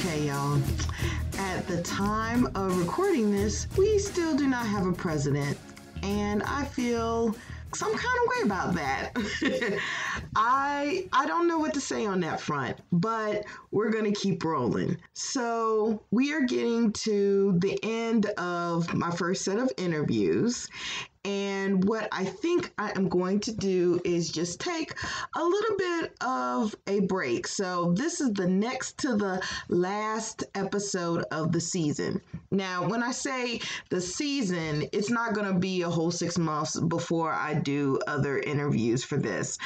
Okay, y'all. At the time of recording this, we still do not have a president, and I feel some kind of way about that. I don't know what to say on that front, but we're going to keep rolling. So we are getting to the end of my first set of interviews. And what I think I am going to do is just take a little bit of a break. So this is the next to the last episode of the season. Now, when I say the season, it's not going to be a whole 6 months before I do other interviews for this.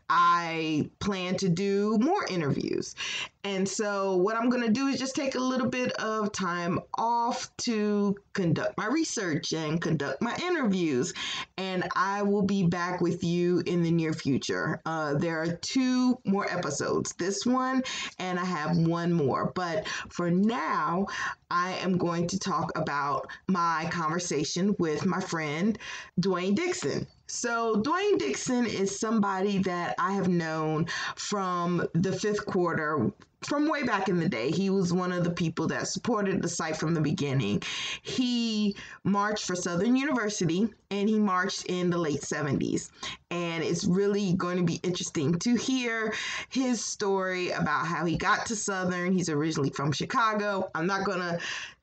I plan to do more interviews. And so what I'm going to do is just take a little bit of time off to conduct my research and conduct my interviews. And I will be back with you in the near future. There are 2 more episodes, this one, and I have 1 more. But for now, I am going to talk about my conversation with my friend, Dwayne Dixon. So Dwayne Dixon is somebody that I have known from the 5th quarter, from way back in the day. He was one of the people that supported the site from the beginning. He marched for Southern University, and he marched in the late 70s. And it's really going to be interesting to hear his story about how he got to Southern. He's originally from Chicago. I'm not going to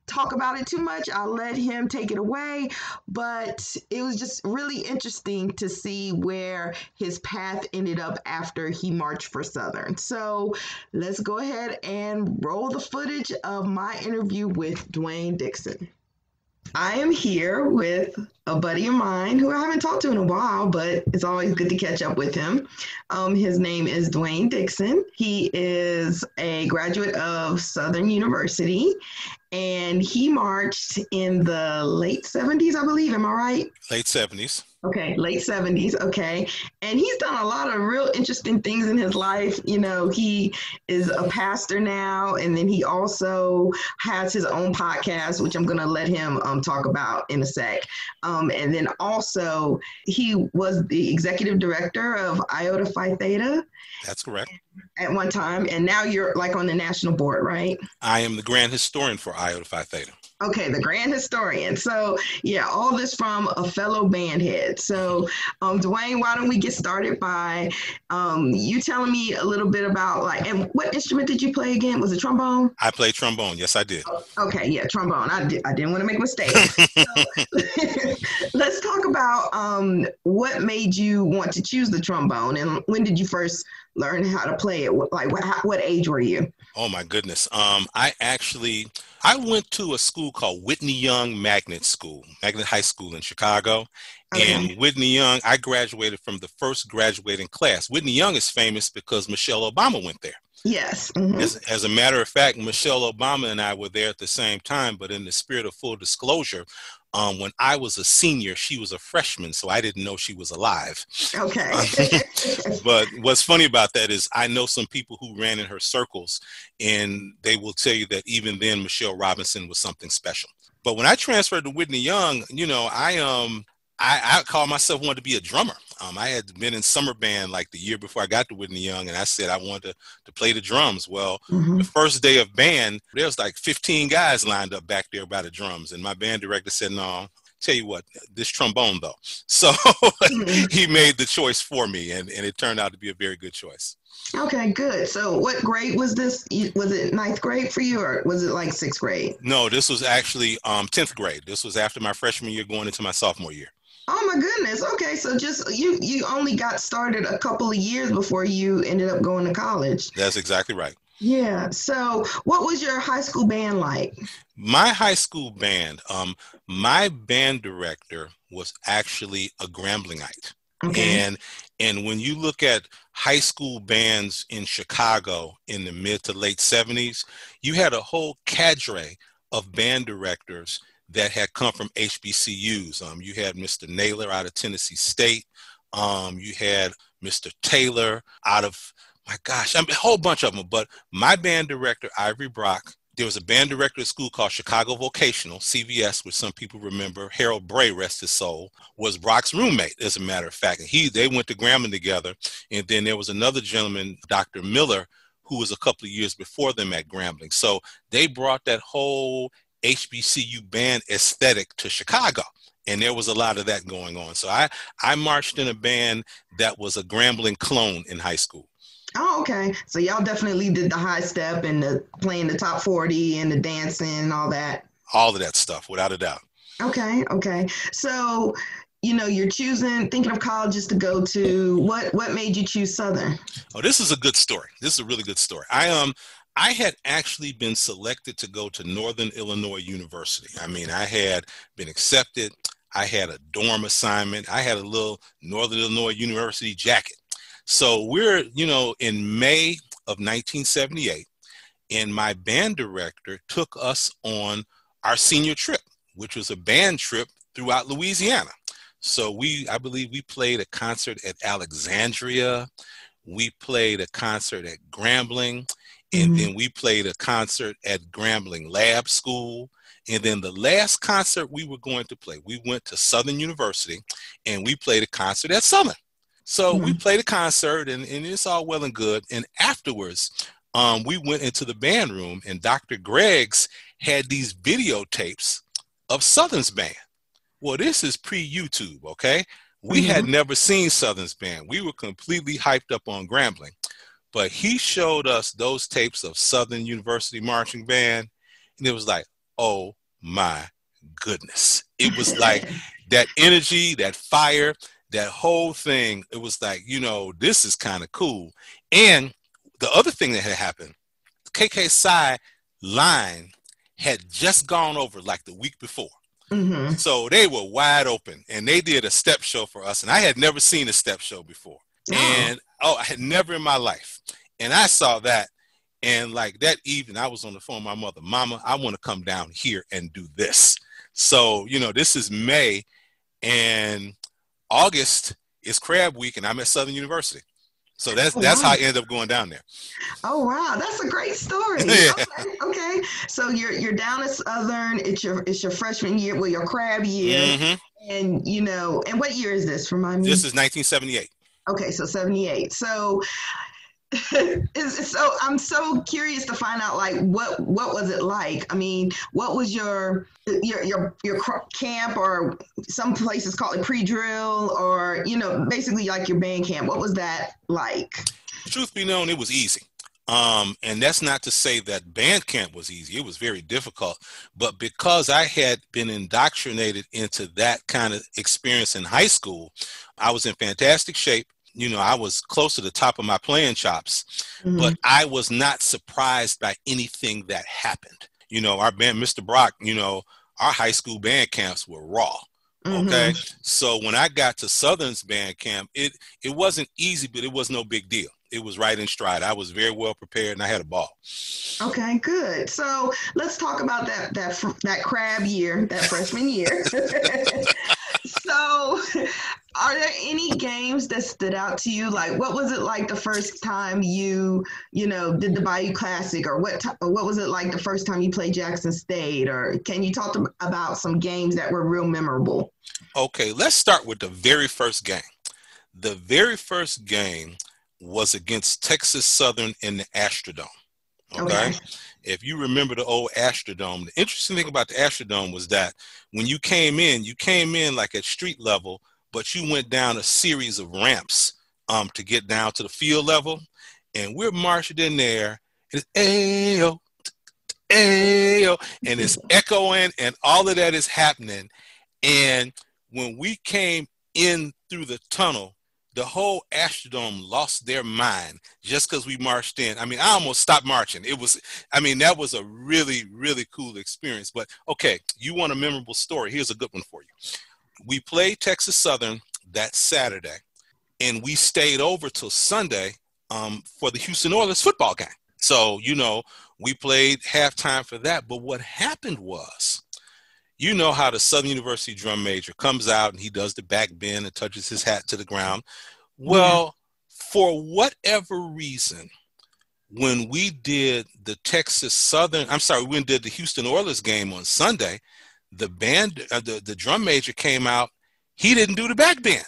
talk about it too much. I'll let him take it away, but it was just really interesting to see where his path ended up after he marched for Southern. So let's go ahead and roll the footage of my interview with Dwayne Dixon. I am here with a buddy of mine who I haven't talked to in a while, but it's always good to catch up with him. His name is Dwayne Dixon. He is a graduate of Southern University, and he marched in the late 70s, I believe. Am I right? Late 70s. Okay, late 70s. Okay. And he's done a lot of real interesting things in his life. You know, he is a pastor now, and then he also has his own podcast, which I'm going to let him talk about in a sec. And then also he was the executive director of Iota Phi Theta. That's correct. At one time. And now you're like on the national board, right? I am the grand historian for Iota Phi Theta. Okay, the grand historian. So yeah, all this from a fellow band head. So Dwayne, why don't we get started by you telling me a little bit about and what instrument did you play again? Was it trombone? I played trombone. Yes, I did. Okay, yeah, trombone. I didn't want to make mistakes. So, let's talk about what made you want to choose the trombone, and when did you first learn how to play it? Like what age were you? Oh my goodness. I went to a school called Whitney Young Magnet High School in Chicago. Okay. And Whitney Young, I graduated from the first graduating class. Whitney Young is famous because Michelle Obama went there. Yes. Mm-hmm. As a matter of fact, Michelle Obama and I were there at the same time, but in the spirit of full disclosure, when I was a senior, she was a freshman, so I didn't know she was alive. Okay. But what's funny about that is I know some people who ran in her circles, and they will tell you that even then, Michelle Robinson was something special. But when I transferred to Whitney Young, you know, I called myself wanted to be a drummer. I had been in summer band like the year before I got to Whitney Young, and I said I wanted to play the drums. Well, The first day of band, there was like 15 guys lined up back there by the drums, and my band director said, "No, tell you what, this trombone though." So he made the choice for me, and it turned out to be a very good choice. Okay, good. So what grade was this? Was it 9th grade for you, or was it like 6th grade? No, this was actually 10th grade. This was after my freshman year going into my sophomore year. Oh my goodness. Okay, so just you only got started a couple of years before you ended up going to college. That's exactly right. Yeah. So what was your high school band like? My high school band, my band director was actually a Gramblingite. Okay. And when you look at high school bands in Chicago in the mid to late 70s, you had a whole cadre of band directors that had come from HBCUs. You had Mr. Naylor out of Tennessee State. You had Mr. Taylor out of, my gosh, a whole bunch of them. But my band director, Ivory Brock, there was a band director at school called Chicago Vocational, CVS, which some people remember. Harold Bray, rest his soul, was Brock's roommate, as a matter of fact. And they went to Grambling together. And then there was another gentleman, Dr. Miller, who was a couple of years before them at Grambling. So they brought that whole HBCU band aesthetic to Chicago. And there was a lot of that going on. So I marched in a band that was a Grambling clone in high school. Oh, okay. So y'all definitely did the high step and the playing the top 40 and the dancing and all that. All of that stuff, without a doubt. Okay. So, you're thinking of colleges to go to. What made you choose Southern? Oh, this is a good story. This is a really good story. I had actually been selected to go to Northern Illinois University. I mean, I had been accepted. I had a dorm assignment. I had a little Northern Illinois University jacket. So we're, in May of 1978, and my band director took us on our senior trip, which was a band trip throughout Louisiana. So I believe we played a concert at Alexandria. We played a concert at Grambling. And then we played a concert at Grambling Lab School. And then the last concert we were going to play, we went to Southern University and we played a concert at Southern. So we played a concert and it's all well and good. And afterwards, we went into the band room and Dr. Greggs had these videotapes of Southern's band. Well, this is pre-YouTube, okay? We had never seen Southern's band. We were completely hyped up on Grambling. But he showed us those tapes of Southern University Marching Band, and it was like, oh my goodness. It was like that energy, that fire, that whole thing. It was like, this is kind of cool. And the other thing that had happened, KK Psi line had just gone over like the week before. So they were wide open, and they did a step show for us, and I had never seen a step show before. And I had never in my life. And I saw that. And like that evening, I was on the phone with my mother, Mama, I want to come down here and do this. So, this is May, and August is Crab Week, and I'm at Southern University. So that's how I ended up going down there. Oh wow, that's a great story. Okay. So you're down at Southern. It's your freshman year, your crab year, and and what year is this? Remind me. This is 1978. Okay, so 78. So I'm so curious to find out, like, what was it like? I mean, what was your camp, or some places call it pre-drill, or basically like your band camp? What was that like? Truth be known, it was easy. And that's not to say that band camp was easy. It was very difficult. But because I had been indoctrinated into that kind of experience in high school, I was in fantastic shape. I was close to the top of my playing chops, but I was not surprised by anything that happened. Our band, Mr. Brock, our high school band camps were raw. Okay. So when I got to Southern's band camp, it wasn't easy, but it was no big deal. It was right in stride. I was very well prepared and I had a ball. Okay, good. So let's talk about that crab year, that freshman year. So are there any games that stood out to you? Like, what was it like the first time you did the Bayou Classic, or what was it like the first time you played Jackson State? Or can you talk about some games that were real memorable? Okay, let's start with the very first game. The very first game was against Texas Southern in the Astrodome. Okay. If you remember the old Astrodome, the interesting thing about the Astrodome was that when you came in like at street level, but you went down a series of ramps to get down to the field level. And we're marching in there. It's ayo, ayo, and it's echoing, and all of that is happening. And when we came in through the tunnel, the whole Astrodome lost their mind just because we marched in. I mean, I almost stopped marching. That was a really, really cool experience. But okay, you want a memorable story. Here's a good one for you. We played Texas Southern that Saturday, and we stayed over till Sunday for the Houston Oilers football game. So, we played halftime for that. But what happened was, how the Southern University drum major comes out and he does the back bend and touches his hat to the ground. Well, for whatever reason, when we did the the Houston Oilers game on Sunday, the drum major came out. He didn't do the back bend.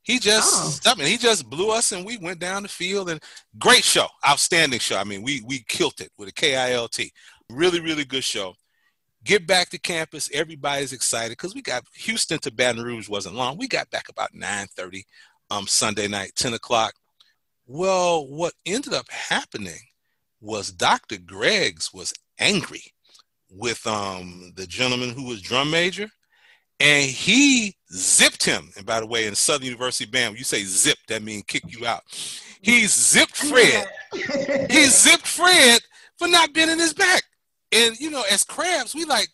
He just blew us, and we went down the field. And great show, outstanding show. I mean, we killed it with a KILT. Really, really good show. Get back to campus. Everybody's excited because we got Houston to Baton Rouge wasn't long. We got back about 9:30 Sunday night, 10 o'clock. Well, what ended up happening was Dr. Greggs was angry with the gentleman who was drum major, and he zipped him. And by the way, in Southern University band, when you say zip, that means kick you out. He zipped Fred. He zipped Fred for not bending his back. And, you know, as Crabs, we like,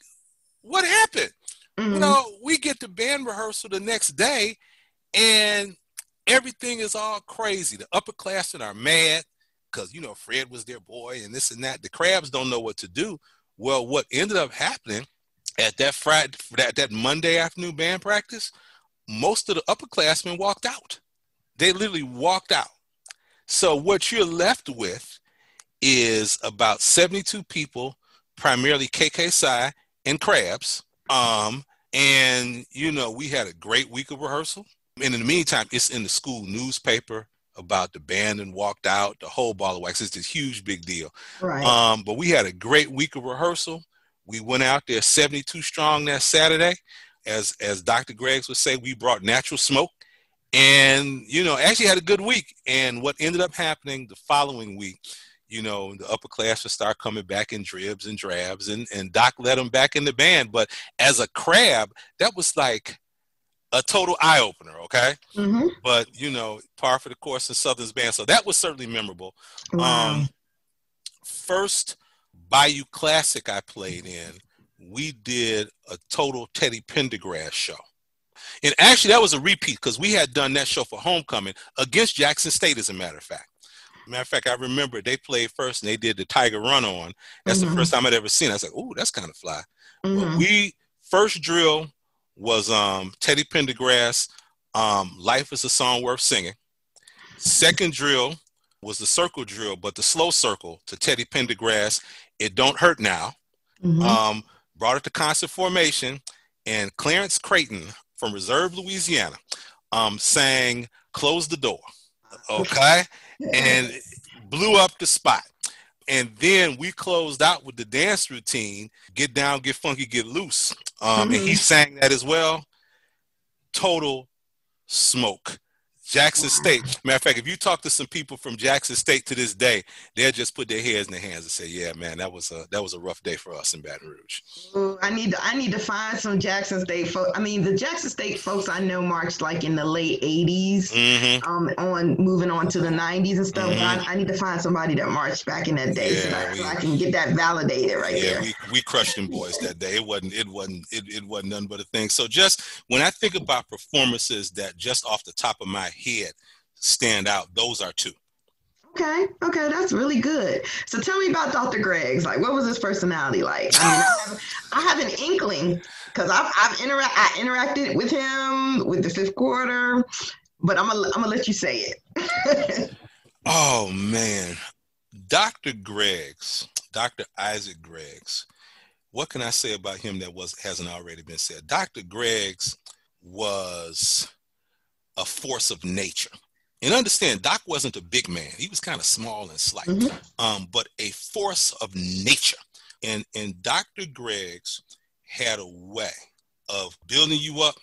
what happened? Mm-hmm. You know, we get to band rehearsal the next day, and everything is all crazy. The upperclassmen are mad because, you know, Fred was their boy and this and that. The Crabs don't know what to do. Well, what ended up happening at that Monday afternoon band practice, most of the upperclassmen walked out. They literally walked out. So what you're left with is about 72 people, primarily KK Psi and Crabs. And, you know, we had a great week of rehearsal. And in the meantime, it's in the school newspaper about the band and walked out, the whole ball of wax. It's this huge, big deal. Right. But we had a great week of rehearsal. We went out there 72 strong that Saturday. As Dr. Greggs would say, we brought natural smoke and, you know, actually had a good week. And what ended up happening the following week, you know, the upperclassmen start coming back in dribs and drabs, and Doc let them back in the band. But as a Crab, that was like a total eye-opener, okay? Mm-hmm. But, you know, par for the course in Southern's band. So that was certainly memorable. Wow. First Bayou Classic I played in, we did a total Teddy Pendergrass show. And actually, that was a repeat because we had done that show for homecoming against Jackson State, as a matter of fact. I remember they played first and they did the Tiger Run On. That's mm-hmm. the first time I'd ever seen it. I was like, ooh, that's kind of fly. Mm-hmm. But first drill was Teddy Pendergrass, Life is a Song Worth Singing. Second drill was the circle drill, but the slow circle to Teddy Pendergrass, It Don't Hurt Now. Mm-hmm. Brought it to concert formation, and Clarence Creighton from Reserve, Louisiana, sang Close the Door, okay? And blew up the spot. And then we closed out with the dance routine, Get Down, Get Funky, Get Loose. Mm-hmm. And he sang that as well. Total smoke. Jackson State. Matter of fact, if you talk to some people from Jackson State to this day, they'll just put their heads in their hands and say, "Yeah, man, that was a rough day for us in Baton Rouge." Ooh, I need to find some Jackson State folks. I mean, the Jackson State folks I know marched like in the late '80s, mm-hmm. Moving on to the '90s and stuff. Mm-hmm. I need to find somebody that marched back in that day so I can get that validated right there. Yeah, we crushed them boys that day. It wasn't nothing but a thing. So just when I think about performances that just off the top of my head stand out, those are two. Okay, that's really good. So tell me about Dr. Greggs. Like, what was his personality like? I mean, I have an inkling because I interacted with him with the fifth quarter, but I'm gonna let you say it. Oh man, Dr. Greggs, Dr. Isaac Greggs. What can I say about him that hasn't already been said? Dr. Greggs was a force of nature. And understand, Doc wasn't a big man. He was kind of small and slight, mm-hmm. But a force of nature. And Dr. Greggs had a way of building you up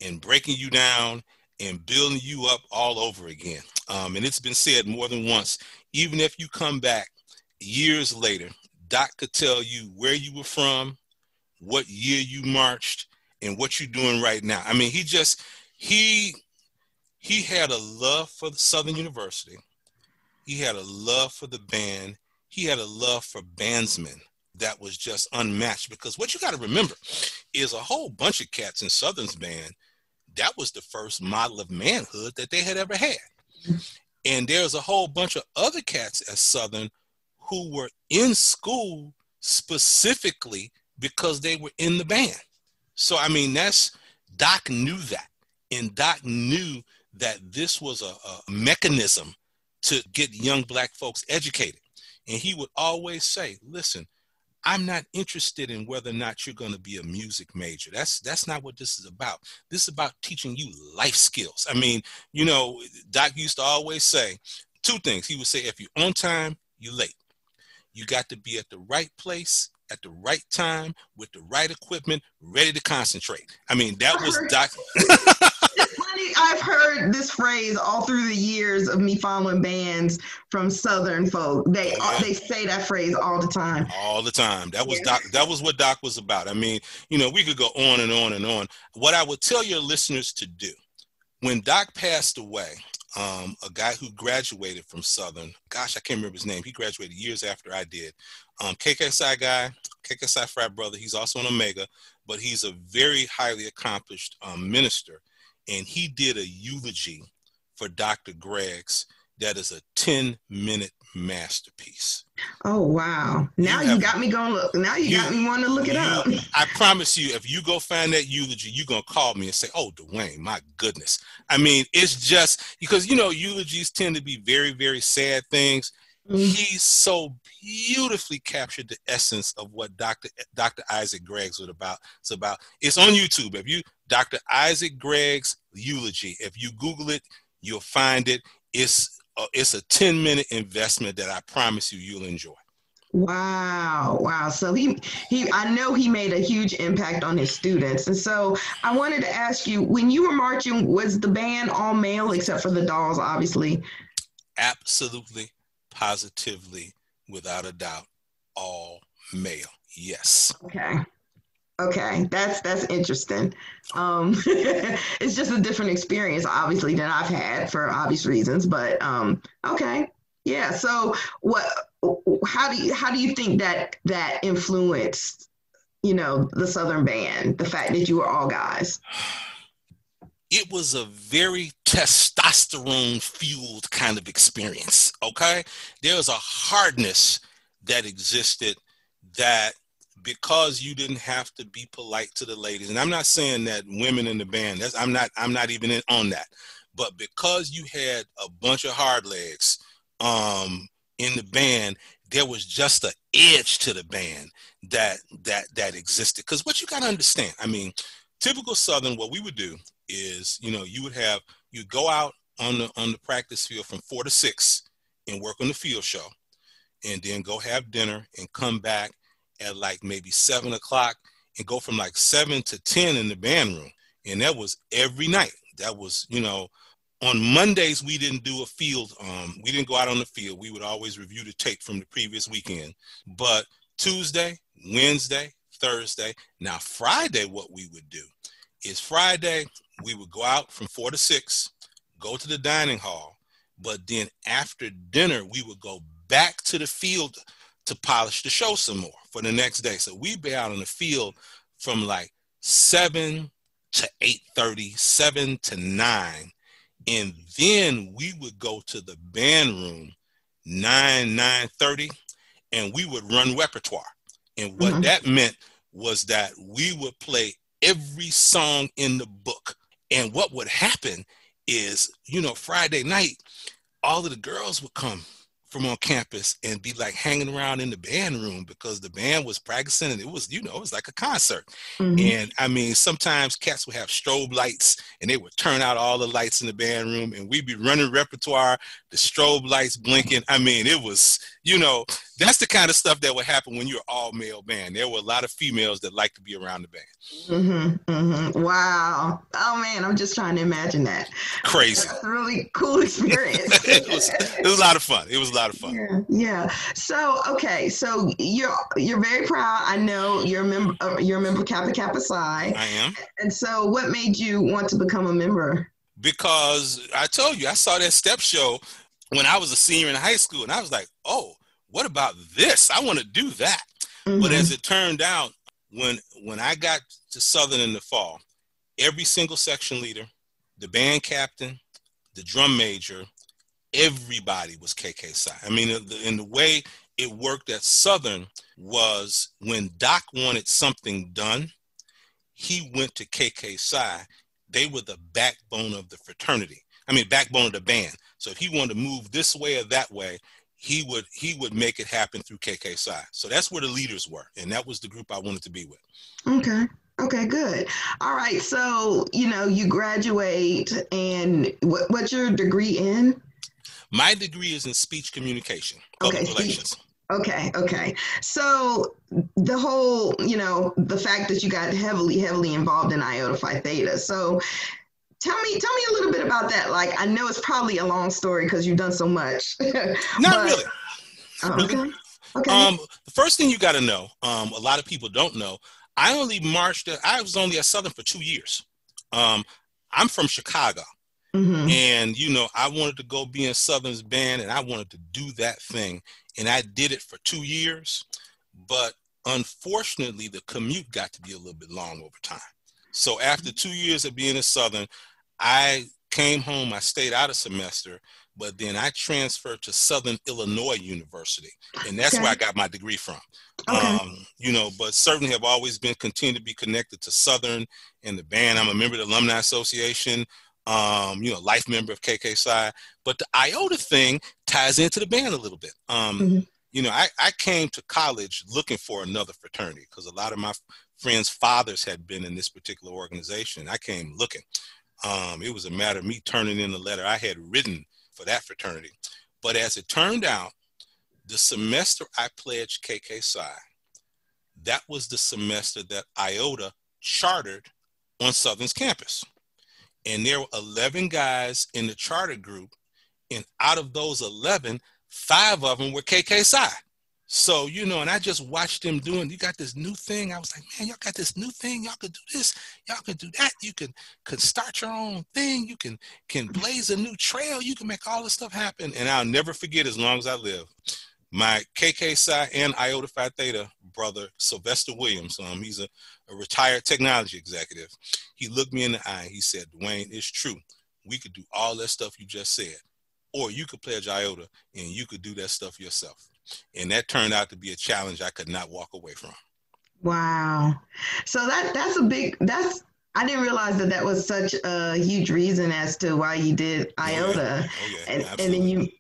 and breaking you down and building you up all over again. And it's been said more than once, even if you come back years later, Doc could tell you where you were from, what year you marched, and what you're doing right now. I mean, he had a love for the Southern University. He had a love for the band. He had a love for bandsmen that was just unmatched, because what you got to remember is a whole bunch of cats in Southern's band, that was the first model of manhood that they had ever had. And there's a whole bunch of other cats at Southern who were in school specifically because they were in the band. So, I mean, Doc knew that. And Doc knew that this was a mechanism to get young Black folks educated. And he would always say, listen, I'm not interested in whether or not you're going to be a music major. That's not what this is about. This is about teaching you life skills. I mean, Doc used to always say two things. He would say, if you're on time, you're late. You got to be at the right place at the right time with the right equipment, ready to concentrate. I mean, that was Doc. It's funny. I've heard this phrase all through the years of me following bands from Southern folk. They say that phrase all the time. All the time. That was Doc. That was what Doc was about. I mean, we could go on and on and on. What I would tell your listeners to do, when Doc passed away, a guy who graduated from Southern, gosh, I can't remember his name. He graduated years after I did. KKSI guy, KKSI frat brother. He's also an Omega, but he's a very highly accomplished minister. And he did a eulogy for Dr. Greggs that is a 10-minute masterpiece. Oh, wow. Now you got me going look. Now you got me wanting to look it up. I promise you, if you go find that eulogy, you're going to call me and say, oh, Dwayne, my goodness. I mean, it's just because, eulogies tend to be very, very sad things. He so beautifully captured the essence of what Dr. Isaac Greggs was about. It's on YouTube. If you Dr. Isaac Greggs eulogy, if you Google it, you'll find it. It's a 10-minute investment that I promise you'll enjoy. Wow. So I know he made a huge impact on his students. And so I wanted to ask you, when you were marching, was the band all male except for the dolls, obviously? Absolutely, positively, without a doubt, all male. Yes. Okay, that's interesting. It's just a different experience, obviously, than I've had for obvious reasons. But okay, yeah. So, how do you think that influenced, the Southern band? The fact that you were all guys. It was a very testosterone-fueled kind of experience. Okay, there was a hardness that existed that. Because you didn't have to be polite to the ladies, and I'm not saying that women in the band. I'm not even on that. But because you had a bunch of hard legs in the band, there was just an edge to the band that existed. Because what you got to understand, I mean, typical Southern, what we would do is, you'd go out on the practice field from 4 to 6 and work on the field show, and then go have dinner and come back at like maybe 7 o'clock and go from like 7 to 10 in the band room. And that was every night. That was, on Mondays, we didn't do a field. We didn't go out on the field. We would always review the tape from the previous weekend. But Tuesday, Wednesday, Thursday. Now Friday, what we would do is Friday, we would go out from 4 to 6, go to the dining hall. But then after dinner, we would go back to the field to polish the show some more for the next day. So we'd be out on the field from like 7 to 8:30, 7 to 9. And then we would go to the band room 9:30, and we would run repertoire. And what that meant was that we would play every song in the book. And what would happen is, Friday night, all of the girls would come from on campus and be like hanging around in the band room because the band was practicing, and it was, it was like a concert. And I mean, sometimes cats would have strobe lights and they would turn out all the lights in the band room, and we'd be running repertoire, the strobe lights blinking. I mean, it was, that's the kind of stuff that would happen when you're all male band. There were a lot of females that like to be around the band. Wow. Oh man, I'm just trying to imagine that. Crazy. That's a really cool experience. It was a lot of fun. It was a lot of fun. Yeah. So, okay. So you're very proud. I know you're a member of Kappa Psi. I am. And so what made you want to become a member? Because I told you, I saw that step show when I was a senior in high school, and I was like, oh, what about this? I want to do that. But as it turned out, when I got to Southern in the fall, every single section leader, the band captain, the drum major, everybody was KK-Psi. I mean, in the way it worked at Southern was when Doc wanted something done, he went to KK-Psi. They were the backbone of the fraternity. I mean, backbone of the band. So if he wanted to move this way or that way, he would make it happen through KK Psi. So that's where the leaders were, and that was the group I wanted to be with. Okay, good. All right, so you graduate, and what's your degree in? My degree is in speech communication, public relations. Okay. So the whole, the fact that you got heavily involved in Iota Phi Theta. So tell me a little bit about that. Like, I know it's probably a long story because you've done so much. Not really. Okay. The first thing you got to know, a lot of people don't know, I was only at Southern for 2 years. I'm from Chicago. And, I wanted to go be in Southern's band, and I wanted to do that thing. And I did it for 2 years. But unfortunately, the commute got to be a little bit long over time. So after 2 years of being in Southern, I came home. I stayed out a semester, but then I transferred to Southern Illinois University. And that's where I got my degree from. But certainly have always continued to be connected to Southern and the band. I'm a member of the Alumni Association. Life member of KK Psi, but the Iota thing ties into the band a little bit. I came to college looking for another fraternity because a lot of my friends' fathers had been in this particular organization. I came looking. It was a matter of me turning in the letter I had written for that fraternity. But as it turned out, the semester I pledged KK Psi, that was the semester that Iota chartered on Southern's campus. And there were 11 guys in the charter group. And out of those 11, 5 of them were KK Psi. So, and I just watched them doing, you got this new thing. I was like, man, y'all got this new thing. Y'all could do this. Y'all could do that. You could start your own thing. You can blaze a new trail. You can make all this stuff happen. And I'll never forget as long as I live. My KK Psi and Iota Phi Theta brother, Sylvester Williams, he's a retired technology executive. He looked me in the eye. He said, Dwayne, it's true. We could do all that stuff you just said, or you could pledge Iota and you could do that stuff yourself. And that turned out to be a challenge I could not walk away from. Wow. So I didn't realize that was such a huge reason as to why you did Iota. And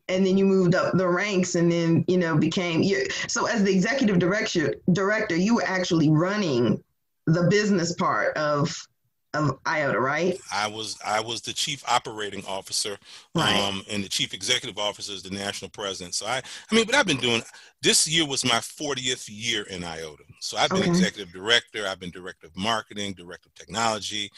then you moved up the ranks and then, became so as the executive director, you were actually running the business part of Iota, right? I was the chief operating officer, right. And the chief executive officer is the national president. So but I've been doing, this year was my 40th year in Iota. So I've been executive director. I've been director of marketing, director of technology.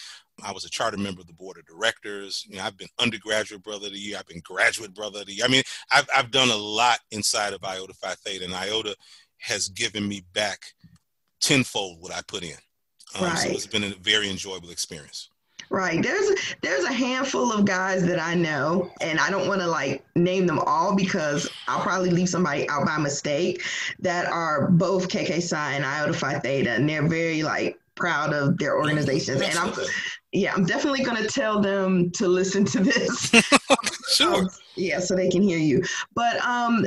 I was a charter member of the board of directors. I've been undergraduate brother of the year. I've been graduate brother of the year. I've done a lot inside of Iota Phi Theta, and Iota has given me back tenfold what I put in. Right. So it's been a very enjoyable experience. Right. There's a handful of guys that I know, and I don't want to name them all because I'll probably leave somebody out by mistake, that are both KK Psi and Iota Phi Theta, and they're very proud of their organizations. And I'm definitely going to tell them to listen to this. Sure. So they can hear you. But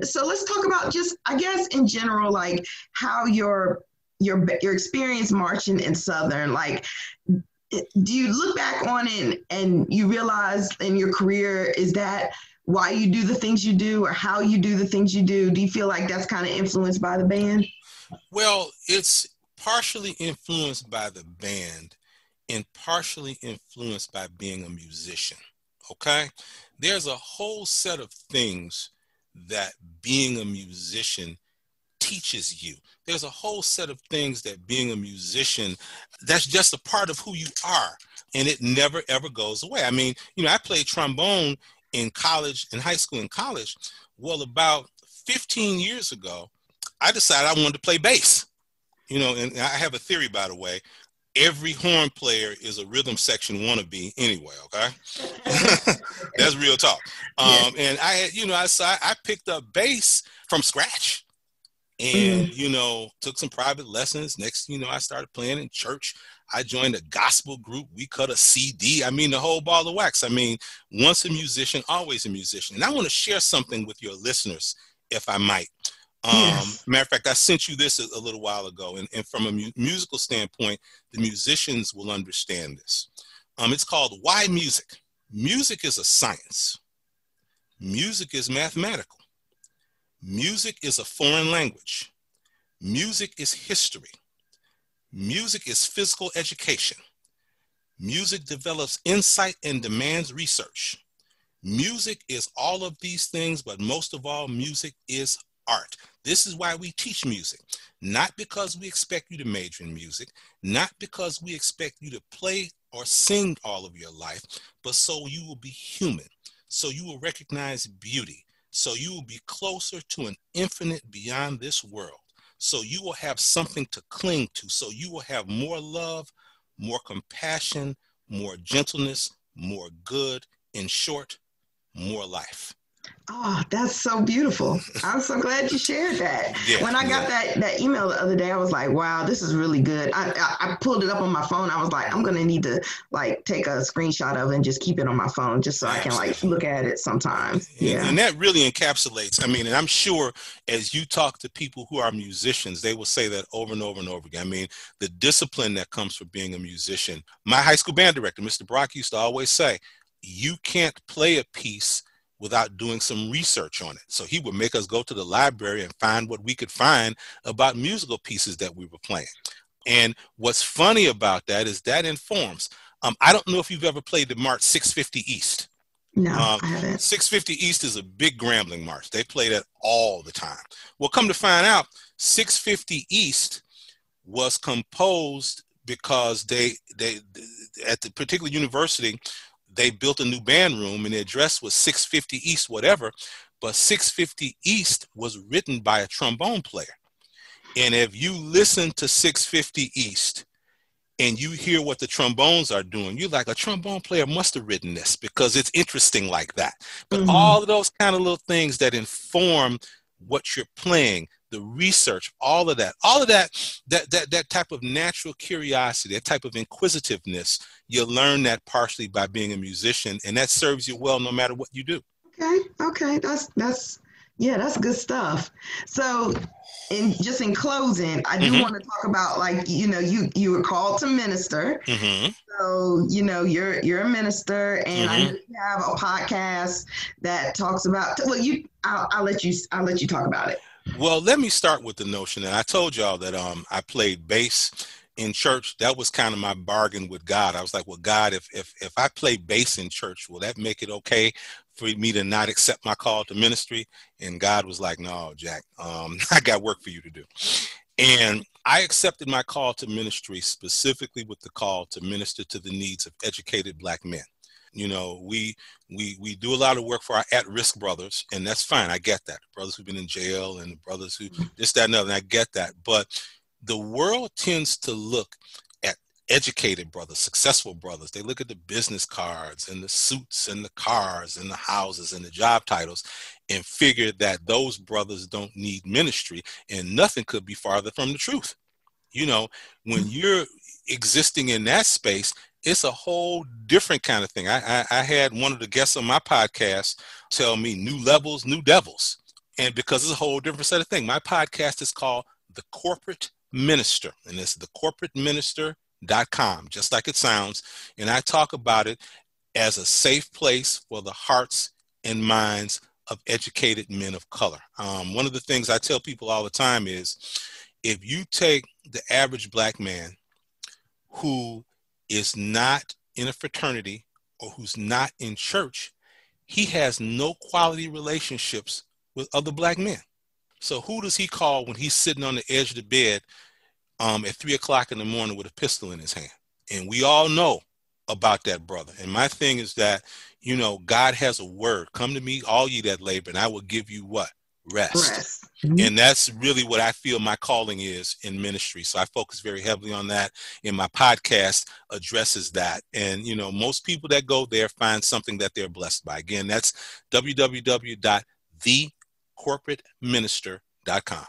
so let's talk about just, I guess, in general, how your experience marching in Southern, do you look back on it and you realize in your career, is that why you do the things you do or how you do the things you do? Do you feel like that's kind of influenced by the band? Well, it's partially influenced by the band and partially influenced by being a musician. Okay. There's a whole set of things that being a musician teaches you. There's a whole set of things that being a musician, that's just a part of who you are. And it never, ever goes away. I played trombone in college, in high school and college. Well, about 15 years ago, I decided I wanted to play bass. And I have a theory, by the way. Every horn player is a rhythm section wannabe anyway, okay? That's real talk. And I had, I picked up bass from scratch. And, took some private lessons. Next, I started playing in church. I joined a gospel group. We cut a CD. The whole ball of wax. Once a musician, always a musician. And I want to share something with your listeners, if I might. Yes. Matter of fact, I sent you this a little while ago. And from a musical standpoint, the musicians will understand this. It's called Why Music? Music is a science. Music is mathematical. Music is a foreign language. Music is history. Music is physical education. Music develops insight and demands research. Music is all of these things, but most of all, music is art. This is why we teach music, not because we expect you to major in music, not because we expect you to play or sing all of your life, but so you will be human, so you will recognize beauty, so you will be closer to an infinite beyond this world, so you will have something to cling to, so you will have more love, more compassion, more gentleness, more good, in short, more life. Oh, that's so beautiful. I'm so glad you shared that. Yeah, when I got that email the other day, I was like, wow, this is really good. I pulled it up on my phone. I was like, I'm going to need to like take a screenshot of it and just keep it on my phone just so I can like look at it sometimes. Yeah. And that really encapsulates, I mean, and I'm sure as you talk to people who are musicians, they will say that over and over and over again. I mean, the discipline that comes from being a musician. My high school band director, Mr. Brock, used to always say, you can't play a piece without doing some research on it. So he would make us go to the library and find what we could find about musical pieces that we were playing. And what's funny about that is that informs. I don't know if you've ever played the march 650 East. No, I haven't. 650 East is a big Grambling march. They play that all the time. Well, come to find out, 650 East was composed because they at the particular university, they built a new band room and the address was 650 East, whatever. But 650 East was written by a trombone player. And if you listen to 650 East and you hear what the trombones are doing, you're like, a trombone player must have written this because it's interesting like that. But all of those kind of little things that inform what you're playing, the research, all of that type of natural curiosity, that type of inquisitiveness, you learn that partially by being a musician, and that serves you well no matter what you do. Okay, that's good stuff. So, in closing, I do want to talk about, like, you were called to minister. So, you're a minister, and I know you have a podcast that talks about. Well, I'll let you talk about it. Well, let me start with the notion that I told y'all that I played bass in church. That was kind of my bargain with God. I was like, well, God, if I play bass in church, will that make it okay for me to not accept my call to ministry? And God was like, no, Jack, I got work for you to do. And I accepted my call to ministry specifically with the call to minister to the needs of educated Black men. We do a lot of work for our at-risk brothers, and that's fine. I get that. Brothers who've been in jail and the brothers who this, that, and other, and I get that. But the world tends to look at educated brothers, successful brothers. They look at the business cards and the suits and the cars and the houses and the job titles and figure that those brothers don't need ministry, and nothing could be farther from the truth. When you're existing in that space, it's a whole different kind of thing. I had one of the guests on my podcast tell me new levels, new devils. And because it's a whole different set of things, my podcast is called The Corporate Minister, and it's thecorporateminister.com, just like it sounds. And I talk about it as a safe place for the hearts and minds of educated men of color. One of the things I tell people all the time is, if you take the average Black man who is not in a fraternity or who's not in church, he has no quality relationships with other Black men. So who does he call when he's sitting on the edge of the bed at 3:00 in the morning with a pistol in his hand? And we all know about that brother. And my thing is that, God has a word. Come to me, all ye that labor, and I will give you what? Rest. And that's really what I feel my calling is in ministry. So I focus very heavily on that, and my podcast addresses that. And, most people that go there find something that they're blessed by. Again, that's www.thecorporateminister.com.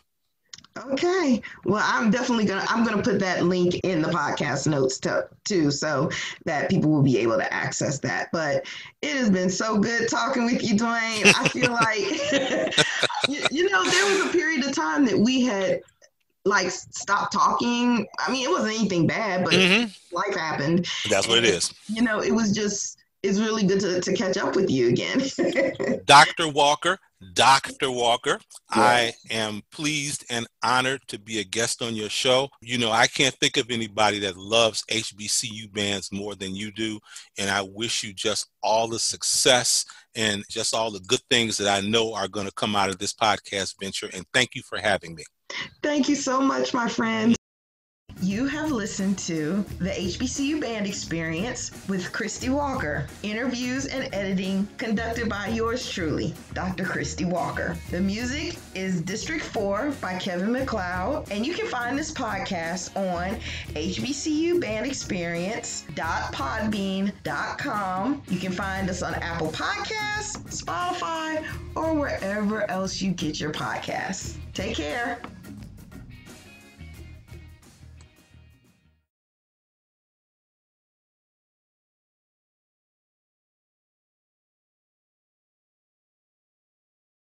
Okay. Well, I'm gonna put that link in the podcast notes too, so that people will be able to access that. But it has been so good talking with you, Dwayne. I feel like, there was a period of time that we had like stopped talking. I mean, it wasn't anything bad, but life happened. That's what it is. It was just, it's really good to catch up with you again. Dr. Walker, Dr. Walker. Yes. I am pleased and honored to be a guest on your show. You know, I can't think of anybody that loves HBCU bands more than you do. And I wish you just all the success and just all the good things that I know are going to come out of this podcast venture. And thank you for having me. Thank you so much, my friend. You have listened to the HBCU Band Experience with Christy Walker. Interviews and editing conducted by yours truly, Dr. Christy Walker. The music is District 4 by Kevin MacLeod, and you can find this podcast on HBCUbandexperience.podbean.com. You can find us on Apple Podcasts, Spotify, or wherever else you get your podcasts. Take care.